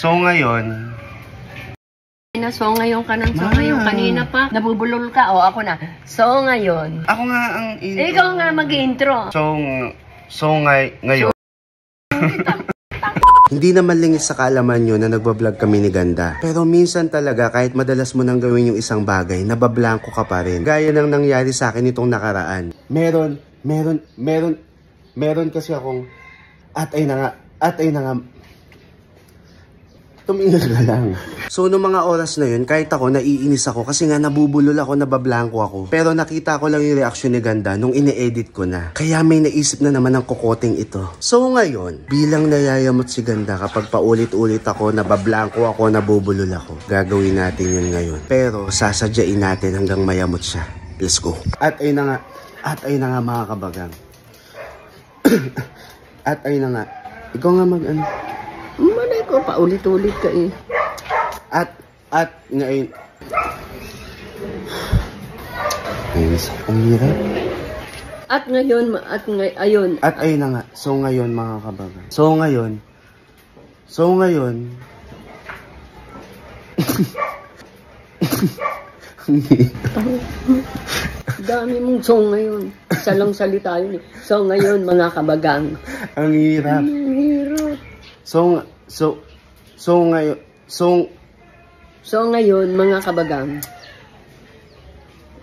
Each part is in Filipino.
So ngayon, So ngayon ka nang, so ngayon kanina pa, nabubulol ka, o ako na. So ngayon. Ako nga ang ikaw nga mag-intro. So ngayon. Hindi naman lingis sa kaalaman nyo na nagbablog kami ni Ganda. Pero minsan talaga kahit madalas mo nang gawin yung isang bagay, nabablanko ka pa rin. Gaya ng nangyari sa akin itong nakaraan. Meron kasi akong at ay na nga. Tumingin ka lang. So, noong mga oras na yun, kahit ako, naiinis ako kasi nga nabubulol ako, nabablanko ako. Pero nakita ko lang yung reaksyon ni Ganda nung ine-edit ko na. Kaya may naisip na naman ang kukoting ito. So, ngayon, bilang nayayamot si Ganda kapag paulit-ulit ako, nabablanko ako, nabubulol ako. Gagawin natin yun ngayon. Pero, sasadyain natin hanggang mayamot siya. Let's go. At ay na nga mga kabagang. At ay na nga. Ikaw nga mag-ano. Malay ko, paulit-ulit ka eh. At ngayon. Ang hirap. Ayun. At ayun na nga. So ngayon mga kabagan. So ngayon. Dami mong so ngayon. Isa lang salita yun eh. So ngayon mga kabagang. Ang hirap. Ang hirap. So ngayon mga kabagang.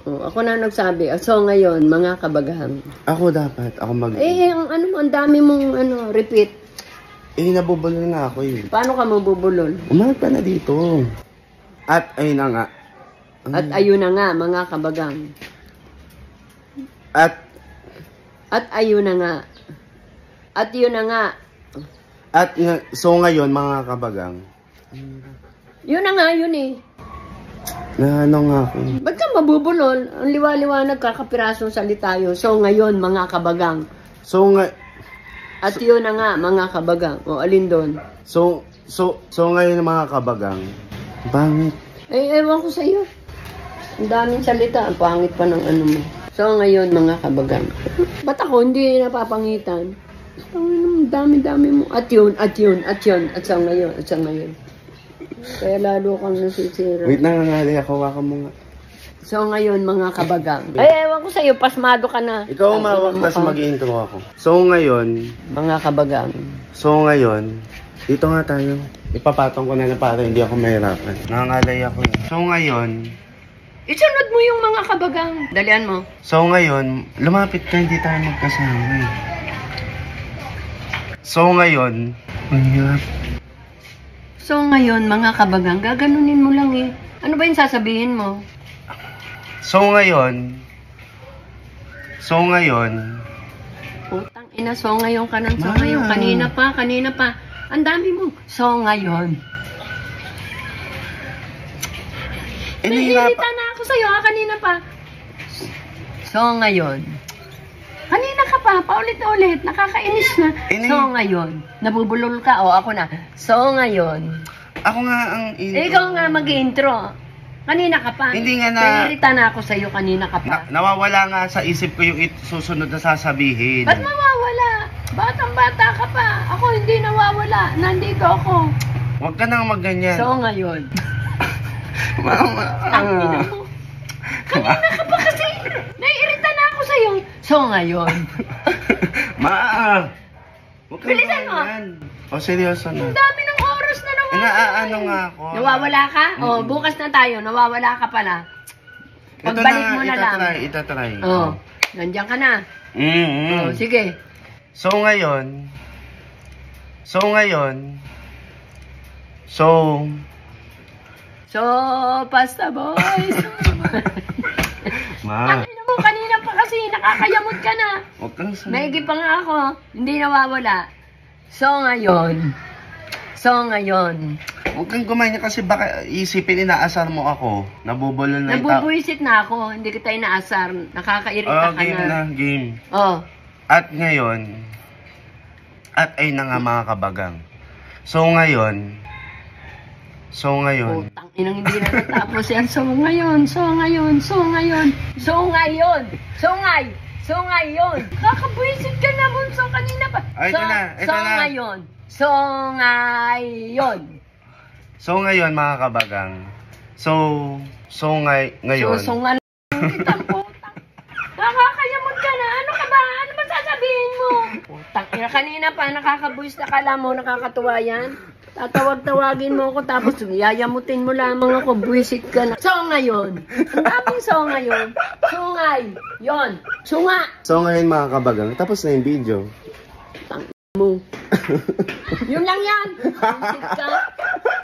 Oh, ako na nagsabi. So ngayon, mga kabagang. Ako dapat. Ako mag... ang dami mong repeat. Nabubulol nga ako eh. Paano ka mabubulol? Umalag ka na dito. At ayun na nga. At ayun na nga, mga kabagang. At ayun na nga. At yun na nga. So ngayon, mga kabagang. Yun na nga, yun eh. Ano nga ako? Ba't ka mabubulol? Ang liwa-liwanag, kakapirasong salita yun. So ngayon, mga kabagang. At yun na nga, mga kabagang. O, alin doon? So ngayon, mga kabagang. Pangit. Ewan ko sa'yo. Ang daming salita. Ang pangit pa ng ano mo. So ngayon, mga kabagang. Ba't ako hindi napapangitan? Ang dami-dami mo. At sa ngayon. Kaya lalo kang nasisira. Wait, nangangali ako. Waka mo nga. So ngayon, mga kabagang. Ewan ko sa'yo, pasmado ka na. Ikaw umawak, tas mag-intro ako. So ngayon, mga kabagang. So ngayon, dito nga tayo. Ipapatong ko na para hindi ako mahirapan. Nangangalay ako eh. So ngayon, isunod mo yung mga kabagang. Dalian mo. So ngayon, lumapit ka, hindi tayo magkasama eh. So ngayon, mga kabagang, gaganunin mo lang eh. Ano ba yung sasabihin mo? So ngayon, Putang ina, so ngayon ka nang, so ngayon, kanina pa. Ang dami mo. So ngayon. Nahihirita na ako sa'yo ha, kanina pa. So ngayon. Kanina ka pa, paulit-ulit, nakakainis na. So ngayon, nabubulol ka, o ako na. So ngayon. ako nga ang Ikaw nga mag-intro. Kanina ka pa. Hindi nga na... Nahihirita na ako sa'yo, kanina ka pa. Nawawala nga sa isip ko yung susunod na sasabihin. Ba't mawawala? Batang-bata ka pa. Ako hindi nawawala. Nandito ako. Huwag ka nang magganyan. So ngayon. Mama. Tangina mo. Kanina ka pa kasi. Naiirita na ako sa'yo. So ngayon. Huwag ka Bilisan mo. O, seryoso na. Ang dami ng oras na nawawala. Ano nga ako? Nawawala ka? O, bukas na tayo. Nawawala ka pala. Pagbalik mo na lang. Itatry. O, nandiyan ka na. O, sige. So ngayon, pasta boys. Ma. Ano mo, kanina pa kasi, nakakayamot ka na. Huwag kang sabi. Maigi pa nga ako, hindi nawawala. So ngayon. Huwag kang gumanya kasi baka isipin inaasar mo ako. Nabubulol na Nabubuisit na ako, hindi kita inaasar. Nakakairita ka na. Game. Oh. At ngayon, ay na nga mga kabagang. So ngayon, Putang inang hindi na natapos yan. So ngayon. Kakabwisit ka na, bunso, kanina pa. Ay, ito na. So ngayon. So ngayon mga kabagang, ngayon, Susungan kitang putang. Nakakayamot ka na. Ano ka ba? Ano ba sasabihin mo? Putang ina, kanina pa nakakabuwis na kala mo, nakakatuwa yan. Tatawag-tawagin mo ako tapos yayamutin mo lamang ako, buwisit ka na. So ngayon, ang daming so ngayon. Sungay, yon, sunga. So ngayon mga kabagang, tapos na yung video. Mo. Yun lang yan. Buwisit ka.